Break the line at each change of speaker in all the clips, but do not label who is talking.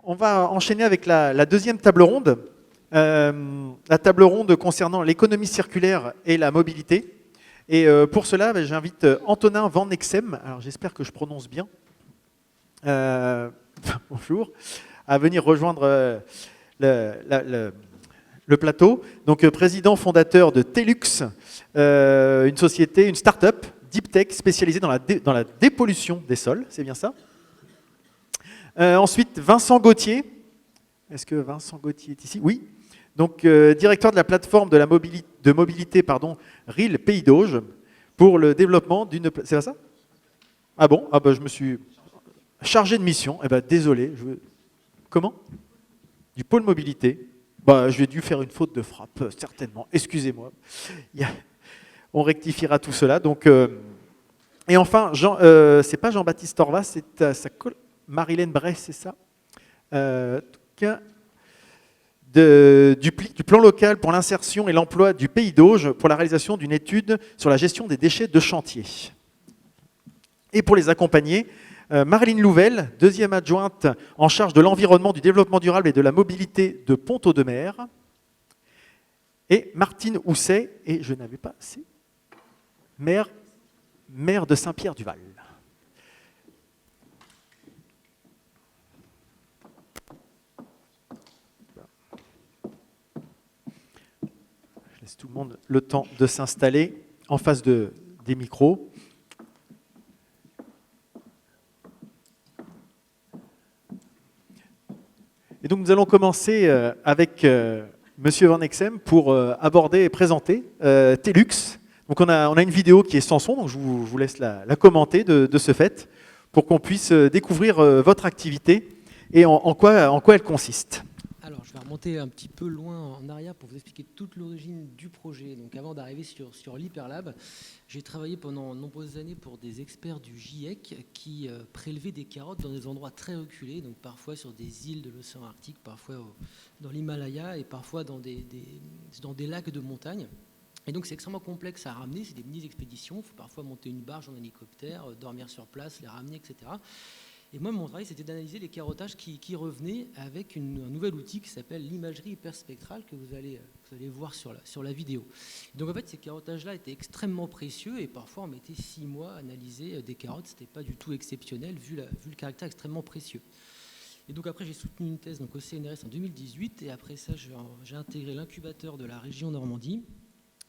On va enchaîner avec la deuxième table ronde. La table ronde concernant l'économie circulaire et la mobilité. Et pour cela, j'invite Antonin Van Nexem, alors j'espère que je prononce bien, bonjour, à venir rejoindre le plateau. Donc président fondateur de Telux, une société, une start-up, deep tech spécialisée dans la dépollution des sols, c'est bien ça. Ensuite, Vincent Gauthier. Est-ce que Vincent Gauthier est ici? Oui. Donc, directeur de la plateforme de mobilité RIL Pays d'Auge pour le développement d'une... C'est pas ça? Ah bon? Ah bah, je me suis chargé de mission. Eh ben, désolé. Comment? Du pôle mobilité. Bah, j'ai dû faire une faute de frappe, certainement. Excusez-moi. On rectifiera tout cela. Donc, et enfin, c'est pas Jean-Baptiste Torvas, c'est sa Marilène Bray, c'est ça, du plan local pour l'insertion et l'emploi du Pays d'Auge pour la réalisation d'une étude sur la gestion des déchets de chantier. Et pour les accompagner, Marilyn Louvel, deuxième adjointe en charge de l'environnement, du développement durable et de la mobilité de Pont-Audemer, et Martine Housset, et je n'avais pas assez, maire de Saint-Pierre-du-Val. Laisse tout le monde le temps de s'installer en face des micros. Et donc nous allons commencer avec Monsieur Van Nexem pour aborder et présenter Telux. Donc on a une vidéo qui est sans son, donc je vous laisse la commenter de ce fait pour qu'on puisse découvrir votre activité et en quoi elle consiste.
Alors, je vais remonter un petit peu loin en arrière pour vous expliquer toute l'origine du projet. Donc, avant d'arriver sur l'Hyperlab, j'ai travaillé pendant de nombreuses années pour des experts du GIEC qui prélevaient des carottes dans des endroits très reculés, donc parfois sur des îles de l'océan Arctique, parfois dans l'Himalaya et parfois dans des lacs de montagne. Et donc, c'est extrêmement complexe à ramener, c'est des mini-expéditions, il faut parfois monter une barge en hélicoptère, dormir sur place, les ramener, etc. Et moi, mon travail, c'était d'analyser les carottages qui revenaient avec un nouvel outil qui s'appelle l'imagerie hyperspectrale que vous allez voir sur la vidéo. Donc en fait, ces carottages-là étaient extrêmement précieux et parfois on mettait 6 mois à analyser des carottes. Ce n'était pas du tout exceptionnel vu le caractère extrêmement précieux. Et donc après, j'ai soutenu une thèse au CNRS en 2018 et après ça, j'ai intégré l'incubateur de la région Normandie.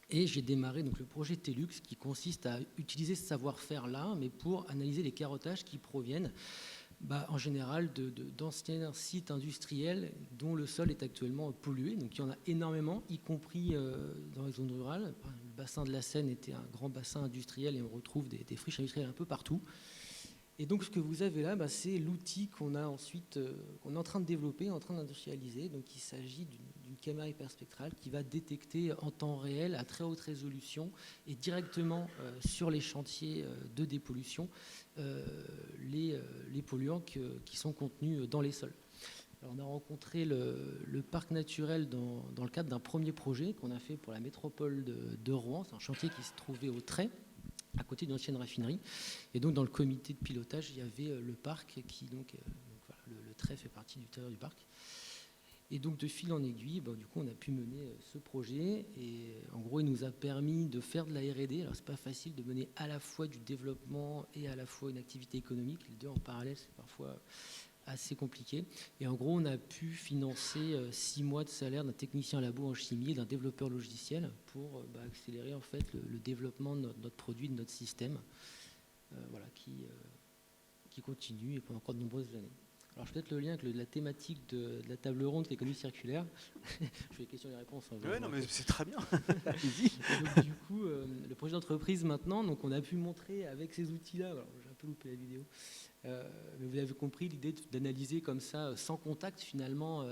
Et j'ai démarré donc le projet Telux qui consiste à utiliser ce savoir-faire-là, mais pour analyser les carottages qui proviennent en général d'anciens sites industriels dont le sol est actuellement pollué. Donc il y en a énormément, y compris dans les zones rurales. Le bassin de la Seine était un grand bassin industriel et on retrouve des friches industrielles un peu partout. Et donc ce que vous avez là, c'est l'outil qu'on est en train de développer, en train d'industrialiser. Donc il s'agit d'une caméra hyperspectrale qui va détecter en temps réel, à très haute résolution et directement sur les chantiers de dépollution, les polluants qui sont contenus dans les sols. Alors on a rencontré le parc naturel dans le cadre d'un premier projet qu'on a fait pour la métropole de Rouen. C'est un chantier qui se trouvait au Trait, à côté d'une ancienne raffinerie. Et donc, dans le comité de pilotage, il y avait le parc le Trait fait partie du territoire du parc. Et donc, de fil en aiguille, du coup, on a pu mener ce projet. Et en gros, il nous a permis de faire de la R&D. Alors, c'est pas facile de mener à la fois du développement et à la fois une activité économique. Les deux en parallèle, c'est parfois assez compliqué. Et en gros, on a pu financer 6 mois de salaire d'un technicien labo en chimie et d'un développeur logiciel pour accélérer en fait le développement de notre produit, de notre système, qui continue et pendant encore de nombreuses années. Alors, je fais peut-être le lien avec la thématique de la table ronde de l'économie circulaire. Je fais les questions et les réponses.
Oui, non, mais c'est très bien.
Donc, du coup, le projet d'entreprise maintenant, donc on a pu montrer avec ces outils-là, alors j'ai un peu loupé la vidéo, mais vous avez compris l'idée d'analyser comme ça, sans contact finalement,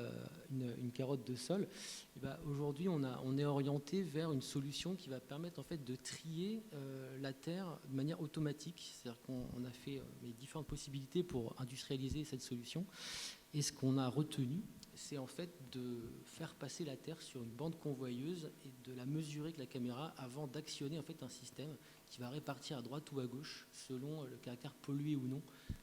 une carotte de sol. Aujourd'hui, on est orienté vers une solution qui va permettre en fait de trier la terre de manière automatique. C'est-à-dire qu'on a fait les différentes possibilités pour industrialiser cette solution. Et ce qu'on a retenu, c'est en fait de faire passer la terre sur une bande convoyeuse et de la mesurer avec la caméra avant d'actionner en fait un système qui va répartir à droite ou à gauche selon le caractère pollué ou non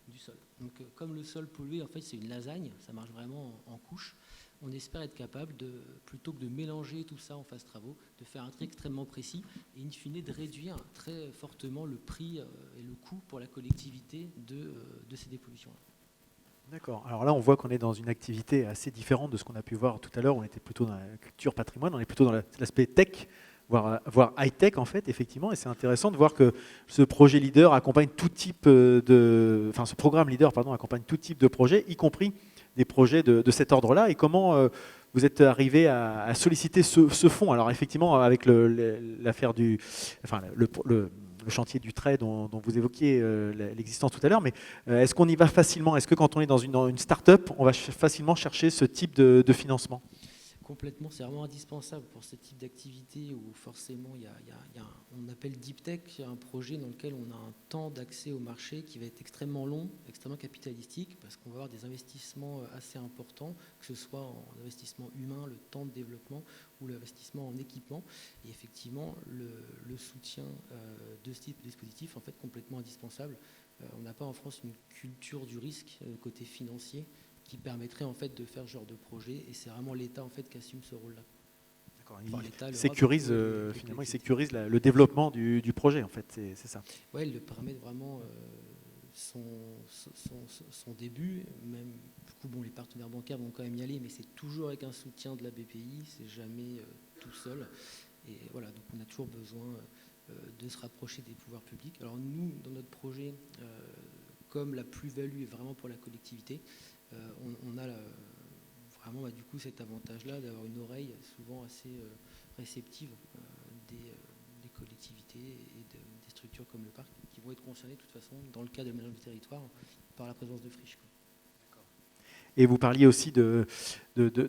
du sol. Donc comme le sol pollué, en fait, c'est une lasagne, ça marche vraiment en couches, on espère être capable de, plutôt que de mélanger tout ça en phase travaux, de faire un tri extrêmement précis et in fine de réduire très fortement le prix et le coût pour la collectivité de ces dépollutions-là.
D'accord. Alors là, on voit qu'on est dans une activité assez différente de ce qu'on a pu voir tout à l'heure. On était plutôt dans la culture patrimoine, on est plutôt dans l'aspect tech, voire high-tech en fait, effectivement. Et c'est intéressant de voir que ce projet leader accompagne tout type enfin ce programme leader, pardon, accompagne tout type de projet, y compris des projets de cet ordre-là. Et comment vous êtes arrivé à solliciter ce fonds? Alors effectivement, avec l'affaire du, enfin le chantier du trait dont vous évoquiez l'existence tout à l'heure, mais est-ce qu'on y va facilement? Est-ce que quand on est dans une start-up, on va facilement chercher ce type de financement?
Complètement, c'est vraiment indispensable pour ce type d'activité où forcément on appelle Deep Tech, un projet dans lequel on a un temps d'accès au marché qui va être extrêmement long, extrêmement capitalistique, parce qu'on va avoir des investissements assez importants, que ce soit en investissement humain, le temps de développement ou l'investissement en équipement. Et effectivement, le soutien de ce type de dispositif est en fait complètement indispensable. On n'a pas en France une culture du risque côté financier qui permettrait en fait de faire ce genre de projet, et c'est vraiment l'État en fait qui assume ce rôle-là.
D'accord. Il sécurise finalement, il sécurise le développement du projet en fait, c'est ça.
Ouais, il le permet vraiment son début, même du coup bon, les partenaires bancaires vont quand même y aller, mais c'est toujours avec un soutien de la BPI, c'est jamais tout seul. Et voilà, donc on a toujours besoin de se rapprocher des pouvoirs publics. Alors nous, dans notre projet, comme la plus-value est vraiment pour la collectivité, on a vraiment du coup cet avantage-là d'avoir une oreille souvent assez réceptive des collectivités et des structures comme le parc qui vont être concernées de toute façon dans le cadre de l'aménagement du territoire par la présence de friches.
Et vous parliez aussi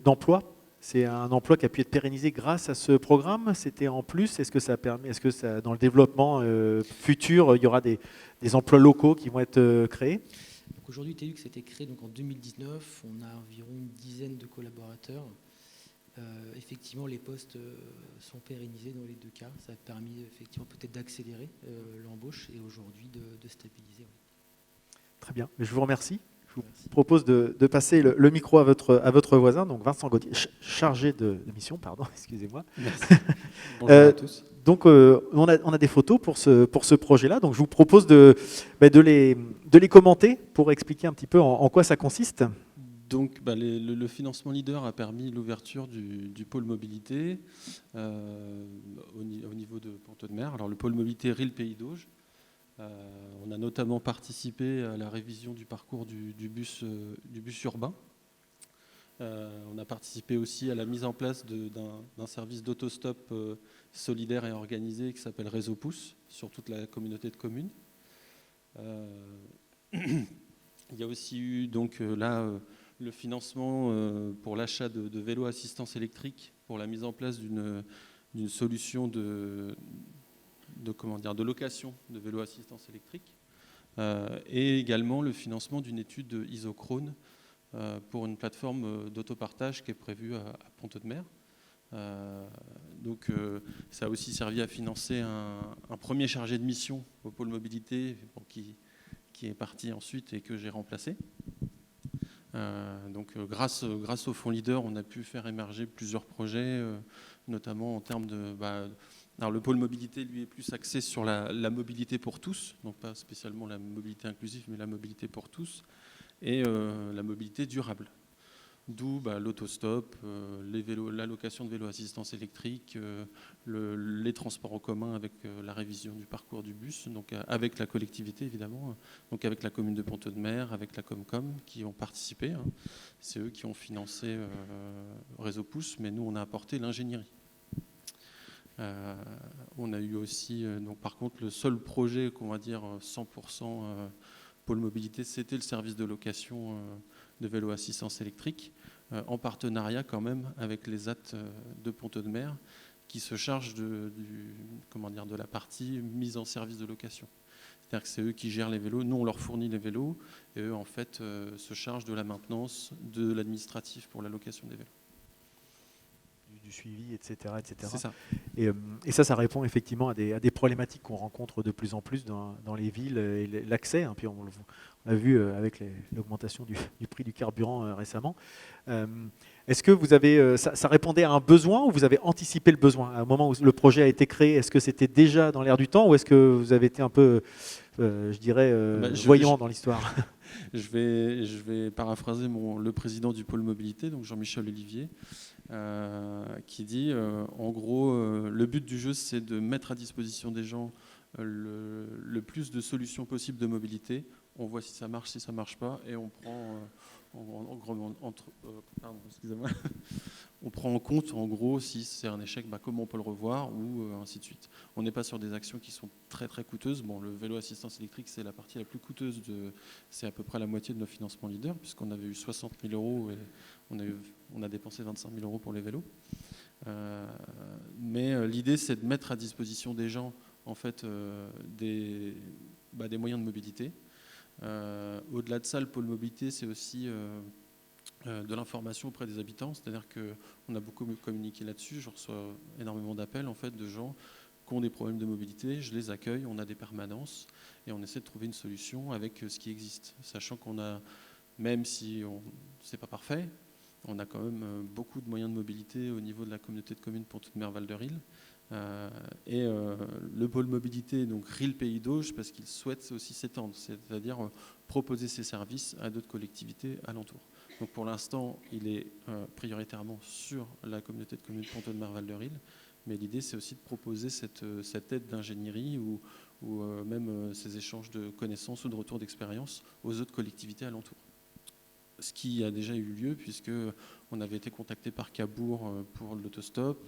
d'emploi. C'est un emploi qui a pu être pérennisé grâce à ce programme. C'était en plus. Est-ce que ça permet, dans le développement futur, il y aura des emplois locaux qui vont être créés?
Donc aujourd'hui, TELUX a été créé donc en 2019. On a environ une dizaine de collaborateurs. Effectivement, les postes sont pérennisés dans les deux cas. Ça a permis effectivement peut-être d'accélérer l'embauche et aujourd'hui de stabiliser. Oui.
Très bien. Je vous remercie. Je vous propose de passer le micro à votre voisin, donc Vincent Gauthier, chargé de mission, pardon, excusez-moi.
Merci. Bonjour à tous.
Donc, on a des photos pour ce projet-là, donc je vous propose de les commenter pour expliquer un petit peu en quoi ça consiste.
Donc, le financement leader a permis l'ouverture du pôle mobilité au niveau de Pont-Audemer. Alors, le pôle mobilité RIL Pays d'Auge. On a notamment participé à la révision du parcours du bus urbain. On a participé aussi à la mise en place d'un service d'autostop solidaire et organisé qui s'appelle Réseau Pouce sur toute la communauté de communes. Il y a aussi eu donc le financement pour l'achat de vélos assistance électrique pour la mise en place d'une solution de location de vélos assistance électrique et également le financement d'une étude isochrone pour une plateforme d'autopartage qui est prévue à Pont-Audemer. Donc ça a aussi servi à financer un premier chargé de mission au pôle mobilité qui est parti ensuite et que j'ai remplacé. Donc grâce au fonds leader, on a pu faire émerger plusieurs projets, notamment en termes de... alors le pôle mobilité, lui, est plus axé sur la mobilité pour tous, donc pas spécialement la mobilité inclusive, mais la mobilité pour tous, et la mobilité durable. D'où l'autostop, la location de vélos assistance électrique, les transports en commun avec la révision du parcours du bus, donc avec la collectivité évidemment, donc avec la commune de Pont-Audemer, avec la Comcom qui ont participé. Hein. C'est eux qui ont financé Réseau Pouce, mais nous on a apporté l'ingénierie. On a eu aussi, donc par contre, le seul projet qu'on va dire 100% pôle mobilité, c'était le service de location de vélos assistance électrique, en partenariat quand même avec les AT de Pont-Audemer, qui se chargent de la partie mise en service de location. C'est-à-dire que c'est eux qui gèrent les vélos, nous on leur fournit les vélos, et eux en fait se chargent de la maintenance, de l'administratif pour la location des vélos.
Du suivi, etc.
C'est ça.
Et ça répond effectivement à des problématiques qu'on rencontre de plus en plus dans les villes, et l'accès, hein, puis on l'a vu avec l'augmentation du prix du carburant récemment. Est-ce que vous avez, ça répondait à un besoin, ou vous avez anticipé le besoin à un moment où le projet a été créé? Est-ce que c'était déjà dans l'air du temps, ou est-ce que vous avez été un peu, je dirais, voyant dans l'histoire?
Je vais paraphraser le président du pôle mobilité, donc Jean-Michel Olivier, qui dit en gros, le but du jeu, c'est de mettre à disposition des gens le plus de solutions possibles de mobilité. On voit si ça marche, si ça ne marche pas, et on prend on prend en compte, en gros, si c'est un échec, comment on peut le revoir, ou ainsi de suite. On n'est pas sur des actions qui sont très très coûteuses. Bon, le vélo assistance électrique, c'est la partie la plus coûteuse, c'est à peu près la moitié de nos financements leaders, puisqu'on avait eu 60 000 euros et on a dépensé 25 000 euros pour les vélos. Mais l'idée, c'est de mettre à disposition des gens, en fait, des moyens de mobilité. Au-delà de ça, le pôle mobilité, c'est aussi de l'information auprès des habitants, c'est-à-dire qu'on a beaucoup communiqué là-dessus. Je reçois énormément d'appels, en fait, de gens qui ont des problèmes de mobilité. Je les accueille, on a des permanences et on essaie de trouver une solution avec ce qui existe, sachant qu'on a, même si c'est pas parfait, on a quand même beaucoup de moyens de mobilité au niveau de la communauté de communes Pont-de-Mer-Val de Ril. Le pôle mobilité, donc Ril Pays d'Auge, parce qu'il souhaite aussi s'étendre, c'est-à-dire proposer ses services à d'autres collectivités alentours. Donc pour l'instant, il est prioritairement sur la communauté de communes Pont-de-Mer-Val de Ril, mais l'idée, c'est aussi de proposer cette aide d'ingénierie ou même ces échanges de connaissances ou de retours d'expérience aux autres collectivités alentours. Ce qui a déjà eu lieu, puisqu'on avait été contacté par Cabourg pour l'autostop,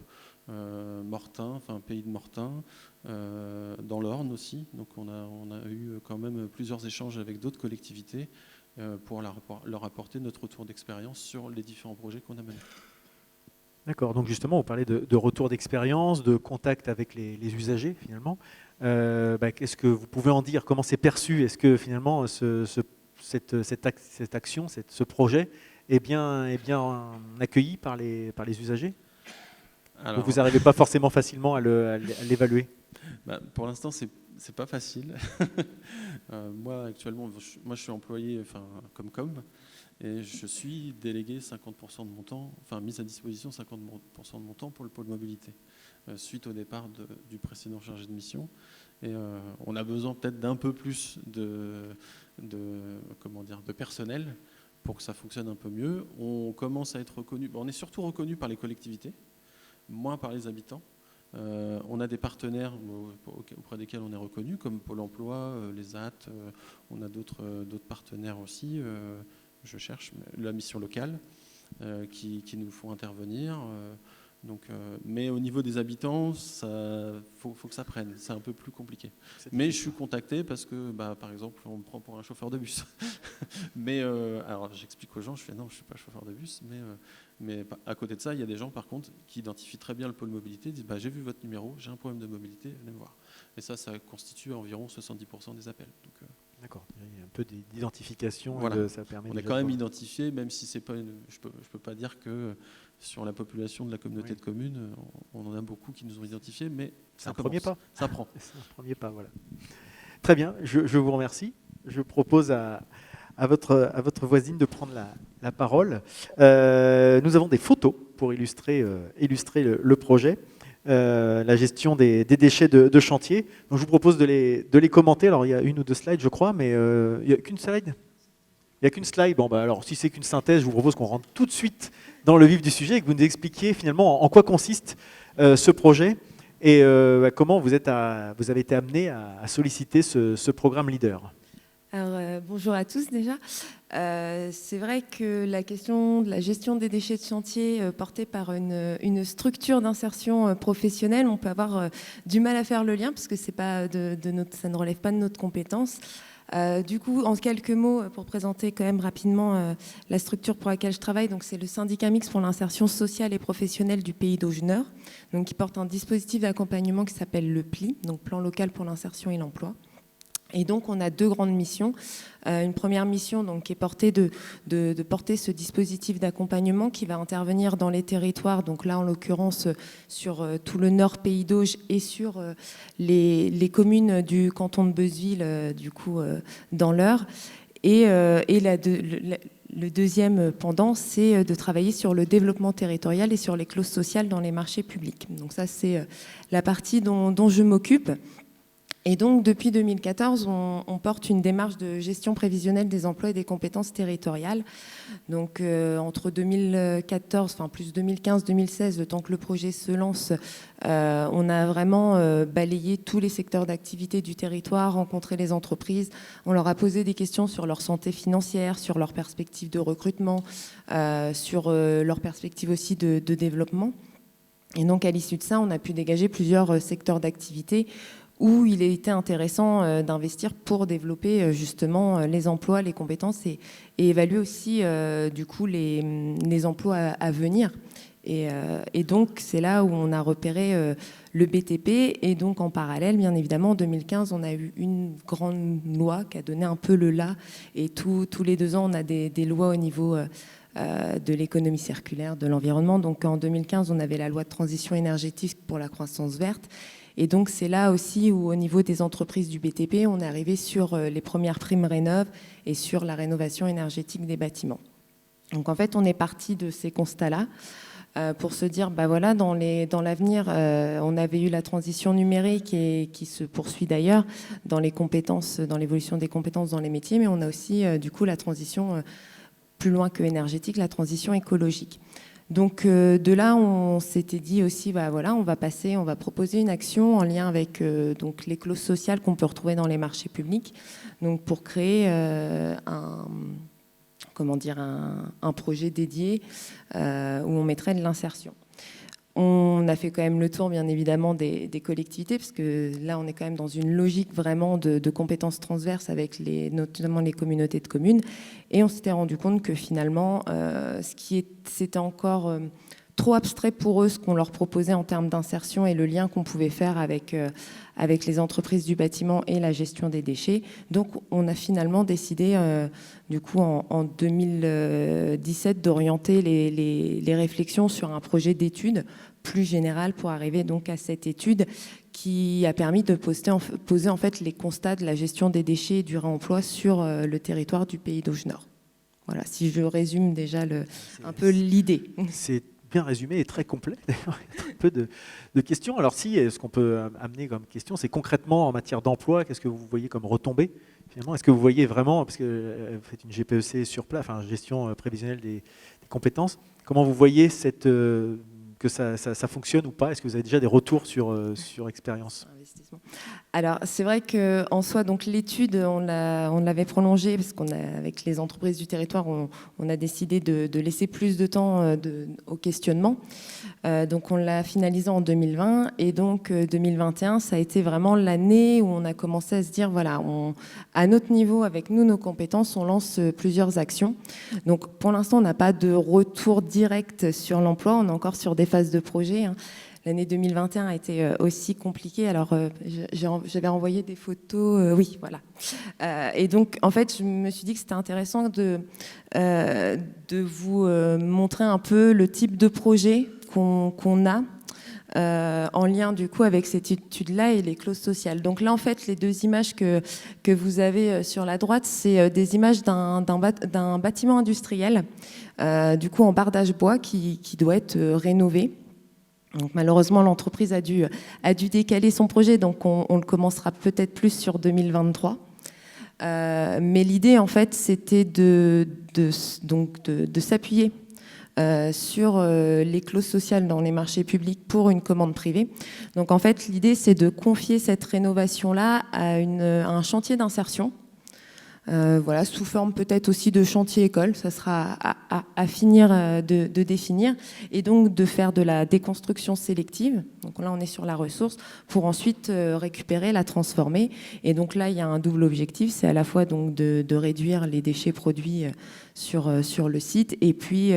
Mortain, enfin Pays de Mortain, dans l'Orne aussi. Donc on a eu quand même plusieurs échanges avec d'autres collectivités pour leur apporter notre retour d'expérience sur les différents projets qu'on a menés.
D'accord, donc justement, vous parlez de retour d'expérience, de contact avec les usagers finalement. Qu'est-ce que vous pouvez en dire? Comment c'est perçu? Est-ce que finalement cette action, ce projet est bien accueilli par les usagers? Alors, vous n'arrivez pas forcément facilement à l'évaluer?
Pour l'instant, c'est pas facile. Moi, actuellement, je suis employé comme et je suis délégué 50% de mon temps, mise à disposition 50% de mon temps pour le pôle mobilité, suite au départ du précédent chargé de mission. Et on a besoin peut-être d'un peu plus de personnel pour que ça fonctionne un peu mieux. On commence à être reconnu, on est surtout reconnu par les collectivités, moins par les habitants. On a des partenaires auprès desquels on est reconnu, comme Pôle emploi, les AT, on a d'autres partenaires aussi, je cherche, la mission locale, qui nous font intervenir. Mais au niveau des habitants, faut que ça prenne, c'est un peu plus compliqué. Mais je suis contacté parce que, par exemple, on me prend pour un chauffeur de bus. Mais alors j'explique aux gens, je fais non, je ne suis pas chauffeur de bus, mais à côté de ça, il y a des gens par contre qui identifient très bien le pôle mobilité, disent j'ai vu votre numéro, j'ai un problème de mobilité, venez me voir. Et ça constitue environ 70% des appels.
D'accord, il y a un peu d'identification.
Voilà.
Ça permet
on est quand même identifié, même si c'est pas je peux pas dire que sur la population de la communauté de communes, on en a beaucoup qui nous ont identifiés, mais
c'est un premier pas.
Ça prend.
C'est un premier pas, voilà. Très bien, je vous remercie. Je propose à votre voisine de prendre la parole. Nous avons des photos pour illustrer le projet. La gestion des déchets de chantier. Donc je vous propose de les commenter. Alors il y a une ou deux slides, je crois, mais il n'y a qu'une slide. Il n'y a qu'une slide. Bon, alors si c'est qu'une synthèse, je vous propose qu'on rentre tout de suite dans le vif du sujet et que vous nous expliquiez finalement en quoi consiste ce projet et comment vous avez été amené à solliciter ce programme Leader.
Alors, bonjour à tous déjà. C'est vrai que la question de la gestion des déchets de chantier portée par une structure d'insertion professionnelle, on peut avoir du mal à faire le lien parce que ça ne relève pas de notre compétence. Du coup, en quelques mots, pour présenter quand même rapidement la structure pour laquelle je travaille, donc c'est le syndicat mixte pour l'insertion sociale et professionnelle du Pays d'Auge Nord, donc qui porte un dispositif d'accompagnement qui s'appelle le PLI, donc Plan local pour l'insertion et l'emploi. Et donc, on a 2 grandes missions. Une première mission donc, qui est portée de porter ce dispositif d'accompagnement qui va intervenir dans les territoires, donc là, en l'occurrence, sur tout le nord Pays d'Auge et sur les communes du canton de Beuzeville, du coup, dans l'Eure. Et le deuxième pendant, c'est de travailler sur le développement territorial et sur les clauses sociales dans les marchés publics. Donc ça, c'est la partie dont je m'occupe. Et donc, depuis 2014, on porte une démarche de gestion prévisionnelle des emplois et des compétences territoriales. Donc, entre 2014, enfin plus 2015-2016, le temps que le projet se lance, on a vraiment balayé tous les secteurs d'activité du territoire, rencontré les entreprises. On leur a posé des questions sur leur santé financière, sur leurs perspectives de recrutement, sur leurs perspectives aussi de développement. Et donc, à l'issue de ça, on a pu dégager plusieurs secteurs d'activité où il était intéressant d'investir pour développer justement les emplois, les compétences et évaluer aussi du coup les emplois à venir. Et donc, c'est là où on a repéré le BTP. Et donc, en parallèle, bien évidemment, en 2015, on a eu une grande loi qui a donné un peu le là. Et tous les 2 ans, on a des lois au niveau de l'économie circulaire, de l'environnement. Donc, en 2015, on avait la loi de transition énergétique pour la croissance verte. Et donc, c'est là aussi où, au niveau des entreprises du BTP, on est arrivé sur les premières primes Rénov' et sur la rénovation énergétique des bâtiments. Donc, en fait, on est parti de ces constats-là pour se dire, bah voilà, dans l'avenir, on avait eu la transition numérique et qui se poursuit d'ailleurs dans les compétences, dans l'évolution des compétences dans les métiers, mais on a aussi, du coup, la transition plus loin que énergétique, la transition écologique. Donc de là, on s'était dit aussi, bah voilà, on va proposer une action en lien avec donc les clauses sociales qu'on peut retrouver dans les marchés publics, donc pour créer un projet dédié où on mettrait de l'insertion. On a fait quand même le tour, bien évidemment, des collectivités, parce que là, on est quand même dans une logique vraiment de compétences transverses avec notamment les communautés de communes. Et on s'était rendu compte que finalement, c'était encore trop abstrait pour eux, ce qu'on leur proposait en termes d'insertion et le lien qu'on pouvait faire avec les entreprises du bâtiment et la gestion des déchets. Donc, on a finalement décidé, du coup, en 2017, d'orienter les réflexions sur un projet d'étude plus général pour arriver donc à cette étude qui a permis de poser en fait les constats de la gestion des déchets et du réemploi sur le territoire du Pays d'Auge Nord. Voilà, si je résume déjà un peu l'idée.
C'est bien résumé et très complet. D'ailleurs, il y a très peu de questions. Alors si, ce qu'on peut amener comme question, c'est concrètement en matière d'emploi, qu'est-ce que vous voyez comme retombées finalement? Est-ce que vous voyez vraiment, parce que vous faites une GPEC sur place, enfin gestion prévisionnelle des compétences, comment vous voyez que ça fonctionne ou pas? Est-ce que vous avez déjà des retours sur expérience?
Alors, c'est vrai qu'en soi, donc l'étude, on l'avait prolongée parce avec les entreprises du territoire, on a décidé de laisser plus de temps au questionnement. Donc, on l'a finalisé en 2020 et donc 2021, ça a été vraiment l'année où on a commencé à se dire, voilà, à notre niveau, avec nous, nos compétences, on lance plusieurs actions. Donc, pour l'instant, on n'a pas de retour direct sur l'emploi, on est encore sur des phases de projet, hein. L'année 2021 a été aussi compliquée. Alors, j'avais envoyé des photos. Oui, voilà. Et donc, en fait, je me suis dit que c'était intéressant de vous montrer un peu le type de projet qu'on a en lien, du coup, avec cette étude-là et les clauses sociales. Donc là, en fait, les 2 images que vous avez sur la droite, c'est des images d'un bâtiment industriel, du coup, en bardage bois qui doit être rénové. Donc, malheureusement, l'entreprise a dû décaler son projet, donc on le commencera peut-être plus sur 2023. Mais l'idée, en fait, c'était de s'appuyer sur les clauses sociales dans les marchés publics pour une commande privée. Donc, en fait, l'idée, c'est de confier cette rénovation-là à un chantier d'insertion. Voilà, sous forme peut-être aussi de chantier école, ça sera à finir de définir, et donc de faire de la déconstruction sélective. Donc là, on est sur la ressource pour ensuite récupérer, la transformer. Et donc là, il y a un double objectif, c'est à la fois donc de réduire les déchets produits sur le site, et puis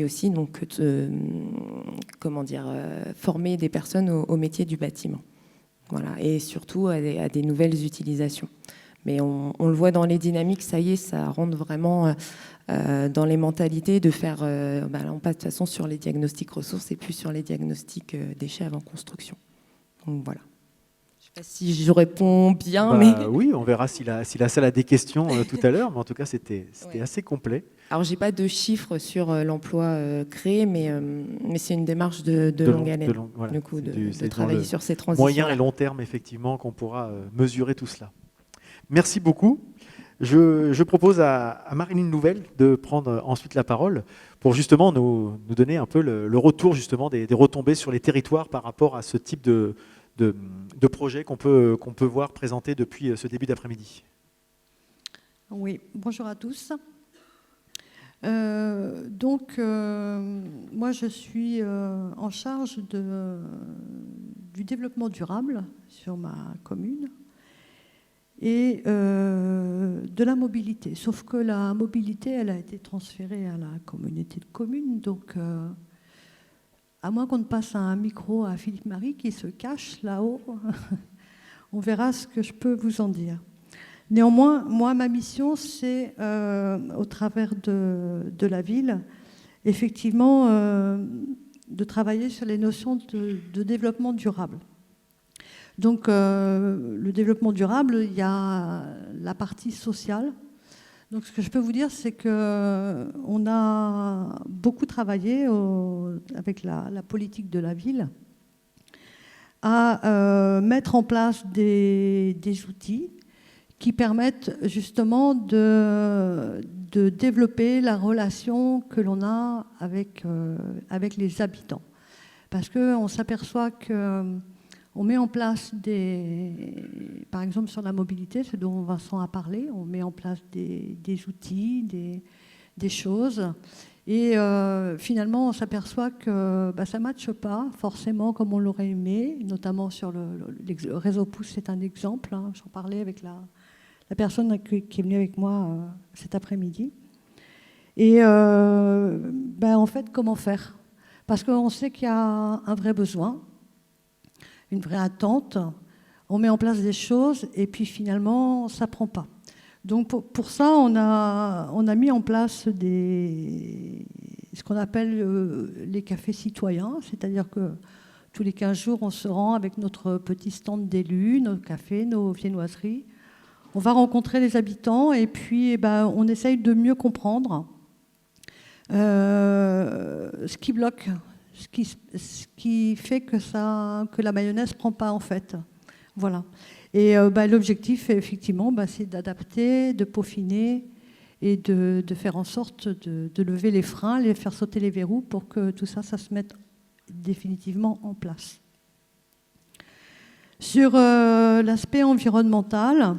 aussi donc former des personnes au métier du bâtiment. Voilà, et surtout à des nouvelles utilisations. Mais on le voit dans les dynamiques, ça y est, ça rentre vraiment dans les mentalités de faire... là, on passe de toute façon sur les diagnostics ressources et puis sur les diagnostics déchets avant construction. Donc voilà. Je ne sais pas si je réponds bien, mais...
Oui, on verra si la salle a des questions tout à l'heure, mais en tout cas, c'était assez complet.
Alors, je n'ai pas de chiffres sur l'emploi créé, mais c'est une démarche de longue haleine,
voilà.
du coup,
C'est
de travailler sur ces transitions.
Moyen et long terme, effectivement, qu'on pourra mesurer tout cela. Merci beaucoup. Je propose à Marilyn Louvel de prendre ensuite la parole pour justement nous donner un peu le retour justement des retombées sur les territoires par rapport à ce type de projet qu'on peut voir présenté depuis ce début d'après-midi.
Oui, bonjour à tous. Moi, je suis en charge du développement durable sur ma commune et de la mobilité. Sauf que la mobilité, elle a été transférée à la communauté de communes. Donc, à moins qu'on ne passe un micro à Philippe Marie qui se cache là-haut, on verra ce que je peux vous en dire. Néanmoins, moi, ma mission, c'est, au travers de la ville, effectivement, de travailler sur les notions de développement durable. Donc, le développement durable, il y a la partie sociale. Donc, ce que je peux vous dire, c'est qu'on a beaucoup travaillé avec la politique de la ville à mettre en place des outils qui permettent justement de développer la relation que l'on a avec les habitants. Parce qu'on s'aperçoit qu'on met en place par exemple sur la mobilité, ce dont Vincent a parlé, on met en place des outils, des choses, et finalement on s'aperçoit que ça ne matche pas forcément comme on l'aurait aimé, notamment sur le réseau Pouce, c'est un exemple, hein, j'en parlais avec la personne qui est venue avec moi cet après-midi. Et en fait, comment faire? Parce qu'on sait qu'il y a un vrai besoin, une vraie attente. On met en place des choses et puis finalement, ça ne prend pas. Donc pour ça, on a mis en place ce qu'on appelle les cafés citoyens, c'est-à-dire que tous les 15 jours, on se rend avec notre petit stand d'élus, nos cafés, nos viennoiseries. On va rencontrer les habitants et puis on essaye de mieux comprendre ce qui bloque, ce qui fait que la mayonnaise ne prend pas en fait. Voilà. Et l'objectif, effectivement, c'est d'adapter, de peaufiner et de faire en sorte de lever les freins, les faire sauter les verrous pour que tout ça se mette définitivement en place. Sur l'aspect environnemental,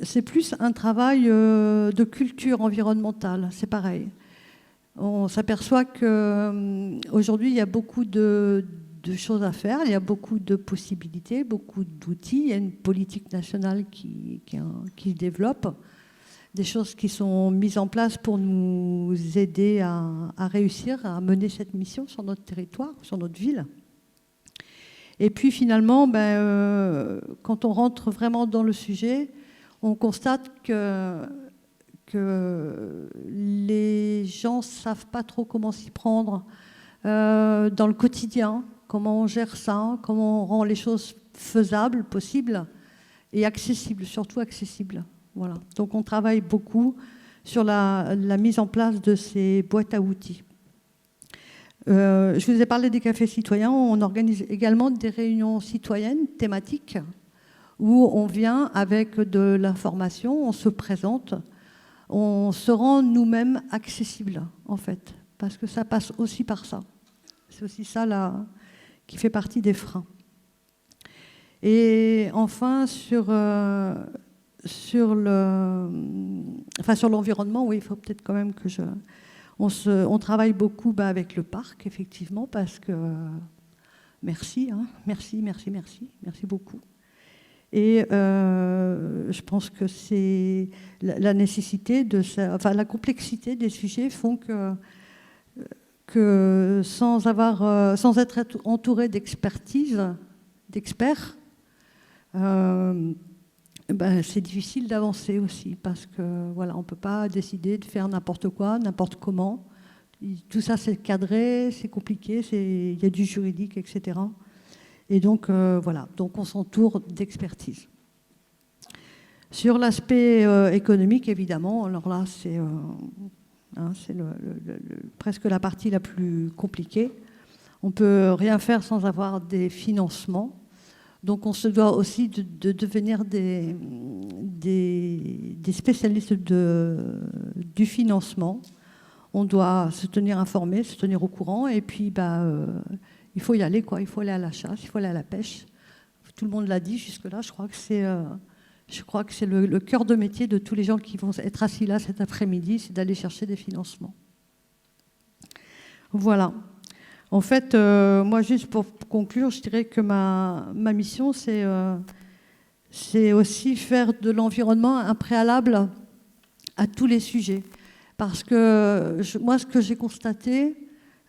c'est plus un travail de culture environnementale, c'est pareil. On s'aperçoit qu'aujourd'hui, il y a beaucoup de choses à faire, il y a beaucoup de possibilités, beaucoup d'outils, il y a une politique nationale qui se développe, des choses qui sont mises en place pour nous aider à réussir à mener cette mission sur notre territoire, sur notre ville. Et puis finalement, quand on rentre vraiment dans le sujet, on constate que les gens ne savent pas trop comment s'y prendre dans le quotidien, comment on gère ça, comment on rend les choses faisables, possibles et accessibles, surtout accessibles. Voilà. Donc on travaille beaucoup sur la mise en place de ces boîtes à outils. Je vous ai parlé des cafés citoyens. On organise également des réunions citoyennes thématiques où on vient avec de l'information, on se présente, on se rend nous-mêmes accessibles en fait, parce que ça passe aussi par ça. C'est aussi ça là, qui fait partie des freins. Et enfin, sur l'environnement, oui, il faut peut-être quand même que on travaille beaucoup avec le parc, effectivement, parce que merci beaucoup. Et je pense que c'est la nécessité la complexité des sujets font que que sans être entouré d'expertise, d'experts, c'est difficile d'avancer aussi, parce que voilà, on ne peut pas décider de faire n'importe quoi, n'importe comment. Tout ça, c'est cadré, c'est compliqué, il y a du juridique, etc. Et donc, voilà, donc on s'entoure d'expertise. Sur l'aspect économique, évidemment, alors là, c'est presque la partie la plus compliquée. On ne peut rien faire sans avoir des financements. Donc on se doit aussi de devenir des spécialistes du financement. On doit se tenir informé, se tenir au courant, et puis il faut y aller, quoi. Il faut aller à la chasse, il faut aller à la pêche. Tout le monde l'a dit jusque-là, je crois que c'est le cœur de métier de tous les gens qui vont être assis là cet après-midi, c'est d'aller chercher des financements. Voilà. En fait, moi, juste pour conclure, je dirais que ma mission, c'est aussi faire de l'environnement un préalable à tous les sujets. Parce que moi, ce que j'ai constaté,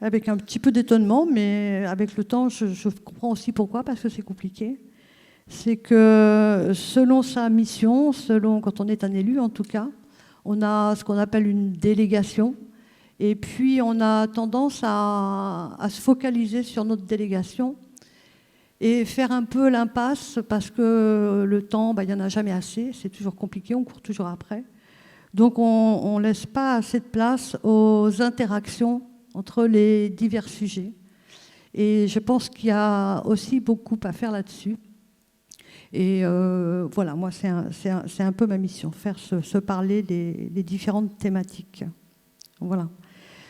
avec un petit peu d'étonnement, mais avec le temps, je comprends aussi pourquoi, parce que c'est compliqué, c'est que selon sa mission, quand on est un élu en tout cas, on a ce qu'on appelle une délégation. Et puis, on a tendance à se focaliser sur notre délégation et faire un peu l'impasse parce que le temps, il n'y en a jamais assez, c'est toujours compliqué, on court toujours après. Donc, on ne laisse pas assez de place aux interactions entre les divers sujets. Et je pense qu'il y a aussi beaucoup à faire là-dessus. Et voilà, moi, c'est un peu ma mission, faire se parler des différentes thématiques. Voilà.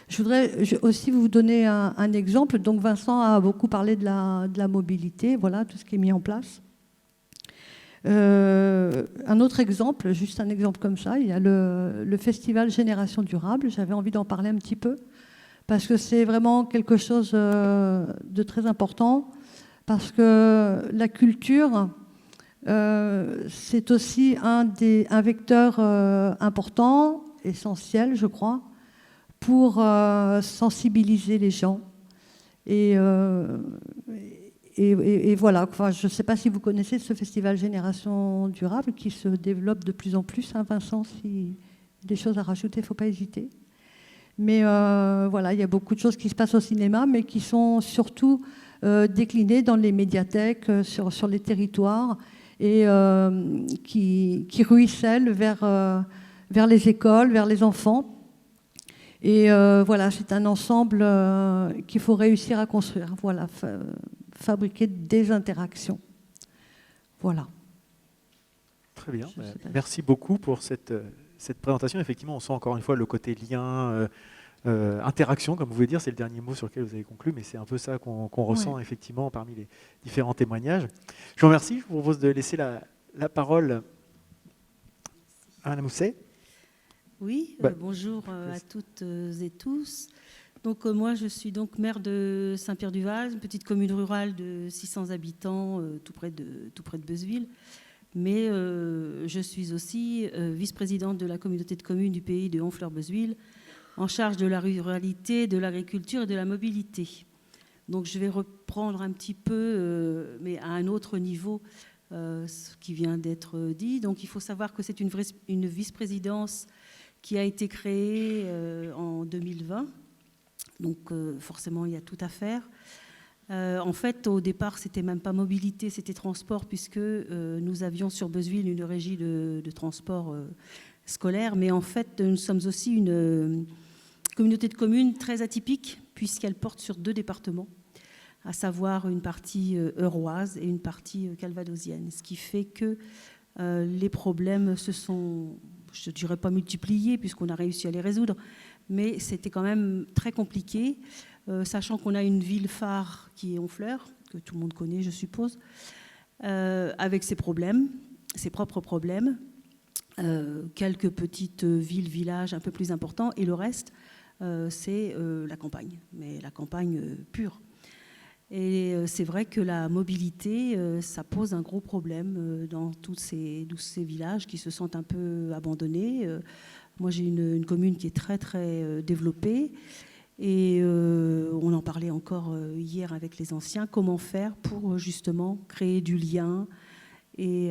Je voudrais aussi vous donner un exemple. Donc Vincent a beaucoup parlé de la mobilité, voilà, tout ce qui est mis en place. Un autre exemple, juste un exemple comme ça, il y a le festival Génération Durable. J'avais envie d'en parler un petit peu, parce que c'est vraiment quelque chose de très important, parce que la culture, c'est aussi un vecteur important, essentiel, je crois, pour sensibiliser les gens. Et voilà, enfin, je ne sais pas si vous connaissez ce festival Génération Durable qui se développe de plus en plus. Hein, Vincent, si des choses à rajouter, il ne faut pas hésiter. Mais voilà, il y a beaucoup de choses qui se passent au cinéma, mais qui sont surtout déclinées dans les médiathèques, sur les territoires, et qui ruissellent vers les écoles, vers les enfants. Et voilà, c'est un ensemble qu'il faut réussir à construire. Voilà, fabriquer des interactions. Voilà.
Très bien. Merci beaucoup pour cette présentation. Effectivement, on sent encore une fois le côté lien, interaction, comme vous voulez dire. C'est le dernier mot sur lequel vous avez conclu, mais c'est un peu ça qu'on ressent effectivement parmi les différents témoignages. Je vous remercie. Je vous propose de laisser la parole à Madame Mousset.
Oui, bonjour à toutes et tous. Donc moi, je suis donc maire de Saint-Pierre-du-Val, une petite commune rurale de 600 habitants, tout près de Beuzeville. Mais je suis aussi vice-présidente de la communauté de communes du pays de Honfleur-Beuzeville, en charge de la ruralité, de l'agriculture et de la mobilité. Donc je vais reprendre un petit peu, mais à un autre niveau, ce qui vient d'être dit. Donc il faut savoir que c'est une vice-présidence qui a été créée en 2020. Donc forcément, il y a tout à faire. En fait, au départ, c'était même pas mobilité, c'était transport, puisque nous avions sur Beuzeville une régie de transport scolaire. Mais en fait, nous sommes aussi une communauté de communes très atypique, puisqu'elle porte sur 2 départements, à savoir une partie euroise et une partie calvadosienne. Ce qui fait que les problèmes se sont, je ne dirais pas multipliés, puisqu'on a réussi à les résoudre, mais c'était quand même très compliqué, sachant qu'on a une ville phare qui est Honfleur, que tout le monde connaît, je suppose, avec ses problèmes, ses propres problèmes, quelques petites villes, villages un peu plus importants, et le reste, c'est la campagne, mais la campagne pure. Et c'est vrai que la mobilité, ça pose un gros problème dans tous ces villages qui se sentent un peu abandonnés. Moi, j'ai une commune qui est très, très développée. Et on en parlait encore hier avec les anciens, comment faire pour justement créer du lien. Et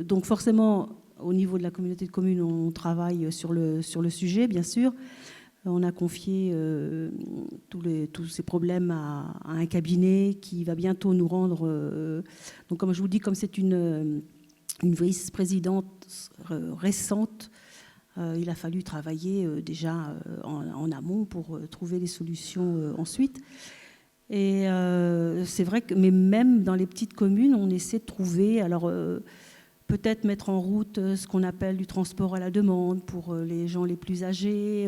donc forcément, au niveau de la communauté de communes, on travaille sur le sujet, bien sûr. On a confié tous ces problèmes à un cabinet qui va bientôt nous rendre... donc comme je vous dis, comme c'est une vice-présidente récente, il a fallu travailler déjà en amont pour trouver les solutions ensuite. Et c'est vrai que, mais même dans les petites communes, on essaie de trouver, alors peut-être mettre en route ce qu'on appelle du transport à la demande pour les gens les plus âgés,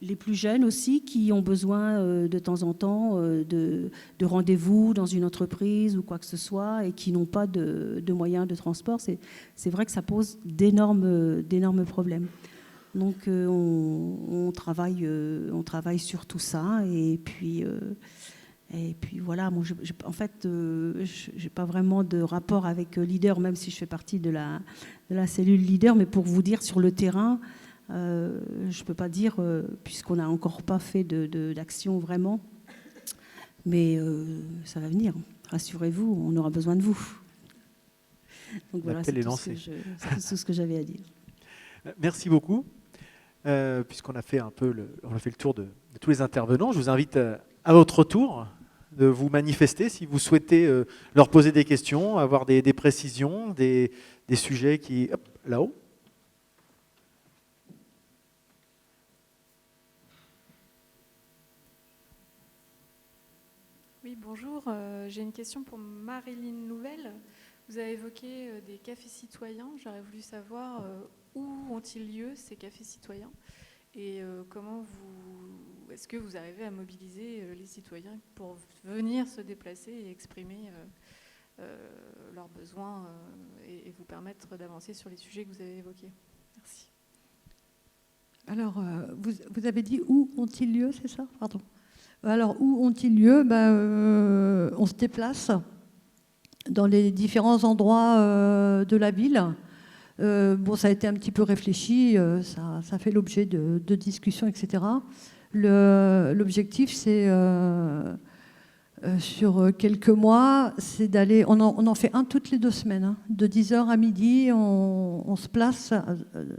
les plus jeunes aussi, qui ont besoin de temps en temps de rendez-vous dans une entreprise ou quoi que ce soit et qui n'ont pas de moyens de transport. C'est vrai que ça pose d'énormes problèmes. Donc on travaille sur tout ça. Et puis voilà, moi, en fait, je n'ai pas vraiment de rapport avec Leader, même si je fais partie de la cellule Leader, mais pour vous dire, sur le terrain, je ne peux pas dire, puisqu'on n'a encore pas fait d'action vraiment, mais ça va venir. Rassurez-vous, on aura besoin de vous. Donc voilà, c'est tout ce que j'avais à dire.
Merci beaucoup. Puisqu'on a fait on a fait le tour de tous les intervenants, je vous invite à votre tour de vous manifester si vous souhaitez leur poser des questions, avoir des précisions, des sujets qui... Hop, là-haut.
Oui, bonjour. J'ai une question pour Marilyn Louvel. Vous avez évoqué des cafés citoyens. J'aurais voulu savoir où ont-ils lieu, ces cafés citoyens, et est-ce que vous arrivez à mobiliser les citoyens pour venir se déplacer et exprimer leurs besoins et vous permettre d'avancer sur les sujets que vous avez évoqués? Merci.
Alors, vous avez dit où ont-ils lieu, c'est ça? Pardon. Alors, où ont-ils lieu? On se déplace dans les différents endroits de la ville. Ça a été un petit peu réfléchi, ça fait l'objet de discussions, etc. L'objectif, c'est, sur quelques mois, c'est d'aller... On en fait un toutes les 2 semaines. Hein. De 10h à midi, on se place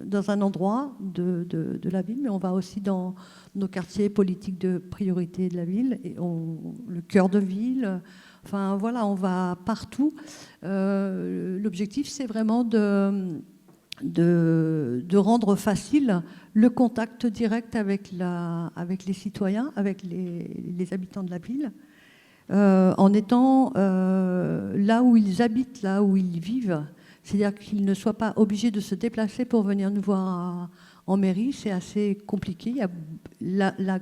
dans un endroit de la ville, mais on va aussi dans nos quartiers politiques de priorité de la ville, et le cœur de ville. Enfin, voilà, on va partout. L'objectif, c'est vraiment de rendre facile le contact direct avec les citoyens, avec les habitants de la ville, en étant là où ils habitent, là où ils vivent. C'est-à-dire qu'ils ne soient pas obligés de se déplacer pour venir nous voir en mairie. C'est assez compliqué. Il y a la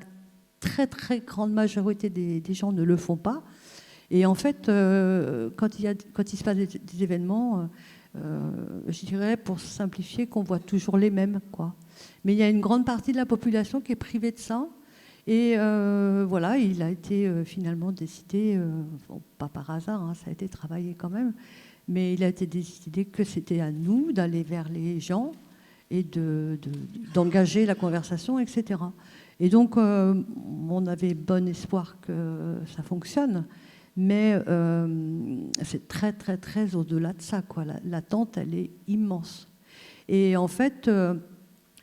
très, très grande majorité des gens ne le font pas. Et en fait, quand il se passe des événements, je dirais, pour simplifier, qu'on voit toujours les mêmes, quoi. Mais il y a une grande partie de la population qui est privée de ça. Et voilà, il a été finalement décidé, pas par hasard, hein, ça a été travaillé quand même, mais il a été décidé que c'était à nous d'aller vers les gens et d'engager la conversation, etc. Et donc, on avait bon espoir que ça fonctionne. Mais c'est très, très, très au-delà de ça, quoi. L'attente, elle est immense. Et en fait,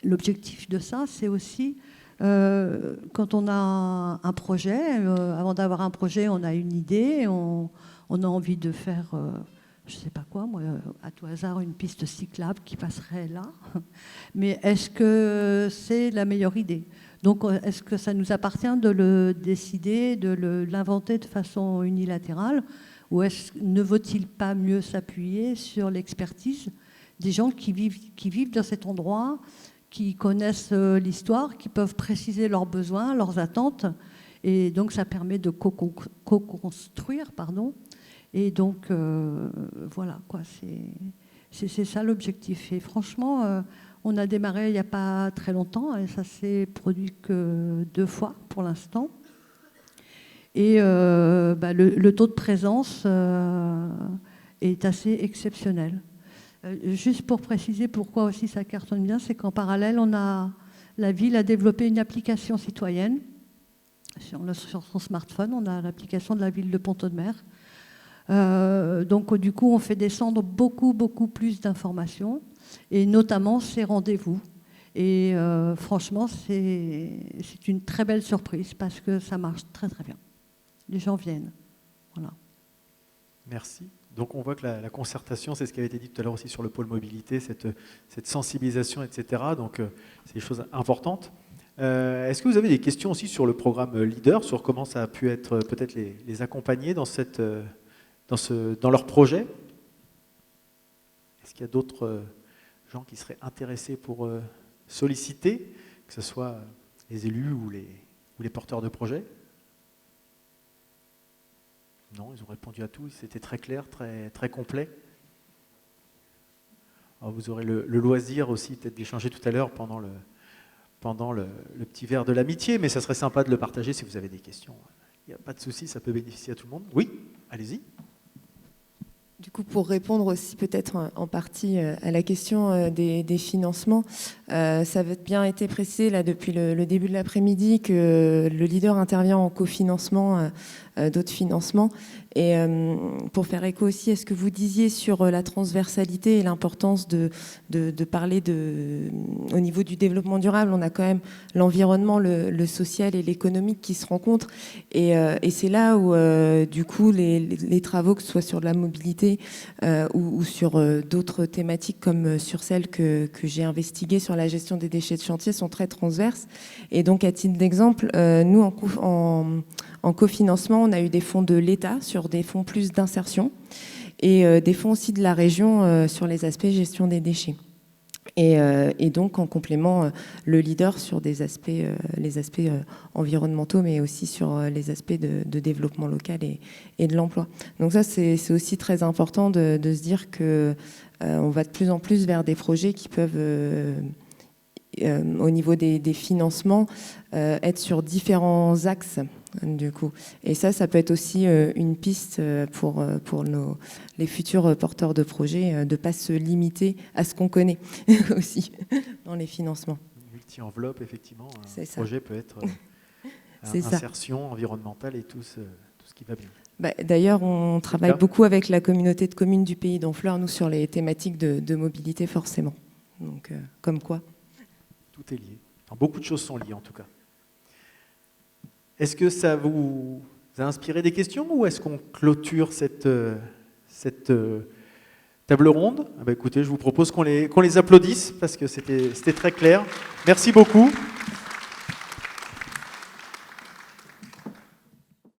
l'objectif de ça, c'est aussi, quand on a un projet, avant d'avoir un projet, on a une idée, on a envie de faire, je ne sais pas quoi, moi, à tout hasard, une piste cyclable qui passerait là. Mais est-ce que c'est la meilleure idée ? Donc, est-ce que ça nous appartient de le décider, de l'inventer de façon unilatérale, ou ne vaut-il pas mieux s'appuyer sur l'expertise des gens qui vivent dans cet endroit, qui connaissent l'histoire, qui peuvent préciser leurs besoins, leurs attentes, et donc ça permet de co-construire, pardon. Et donc, voilà, quoi, c'est ça l'objectif. Et franchement, on a démarré il n'y a pas très longtemps et ça s'est produit que 2 fois pour l'instant. Et le taux de présence est assez exceptionnel. Juste pour préciser pourquoi aussi ça cartonne bien, c'est qu'en parallèle, la ville a développé une application citoyenne sur son smartphone. On a l'application de la ville de Pont-Audemer. Donc du coup, on fait descendre beaucoup plus d'informations, et notamment ces rendez-vous. Et franchement, c'est une très belle surprise parce que ça marche très bien. Les gens viennent. Voilà.
Merci. Donc on voit que la concertation, c'est ce qui avait été dit tout à l'heure aussi sur le pôle mobilité, cette sensibilisation, etc. Donc c'est des choses importantes. Est-ce que vous avez des questions aussi sur le programme Leader, sur comment ça a pu être peut-être les accompagner dans leur projet? Est-ce qu'il y a d'autres gens qui seraient intéressés pour solliciter, que ce soit les élus ou les porteurs de projets? Non, ils ont répondu à tout, c'était très clair, très complet. Alors vous aurez le loisir aussi peut-être d'échanger tout à l'heure pendant le petit verre de l'amitié, mais ça serait sympa de le partager si vous avez des questions. Il n'y a pas de souci, ça peut bénéficier à tout le monde. Oui, allez-y.
Du coup, pour répondre aussi peut-être en partie à la question des financements, ça avait bien été précisé là, depuis le début de l'après-midi que le leader intervient en cofinancement d'autres financements. Et pour faire écho aussi à ce que vous disiez sur la transversalité et l'importance de parler au niveau du développement durable, on a quand même l'environnement, le social et l'économique qui se rencontrent. Et c'est là où, du coup, les travaux, que ce soit sur de la mobilité ou sur d'autres thématiques comme sur celle que j'ai investiguée sur la gestion des déchets de chantier, sont très transverses. Et donc, à titre d'exemple, nous, en cofinancement, on a eu des fonds de l'État sur des fonds plus d'insertion et des fonds aussi de la région sur les aspects gestion des déchets. Et donc, en complément, le leader sur les aspects environnementaux, mais aussi sur les aspects de développement local et de l'emploi. Donc ça, c'est aussi très important de se dire qu'on va de plus en plus vers des projets qui peuvent, au niveau des financements, être sur différents axes. Du coup. Et ça peut être aussi une piste pour les futurs porteurs de projets, de ne pas se limiter à ce qu'on connaît aussi dans les financements.
Multi-enveloppe, effectivement, un
ça.
projet peut être insertion environnementale et tout ce qui va bien.
D'ailleurs, on travaille beaucoup avec la communauté de communes du Pays d'Honfleur, nous, sur les thématiques de mobilité, forcément. Donc, comme quoi.
Tout est lié. Enfin, beaucoup de choses sont liées, en tout cas. Est-ce que ça vous a inspiré des questions ou est-ce qu'on clôture cette table ronde? Écoutez, je vous propose qu'on les applaudisse parce que c'était très clair. Merci beaucoup.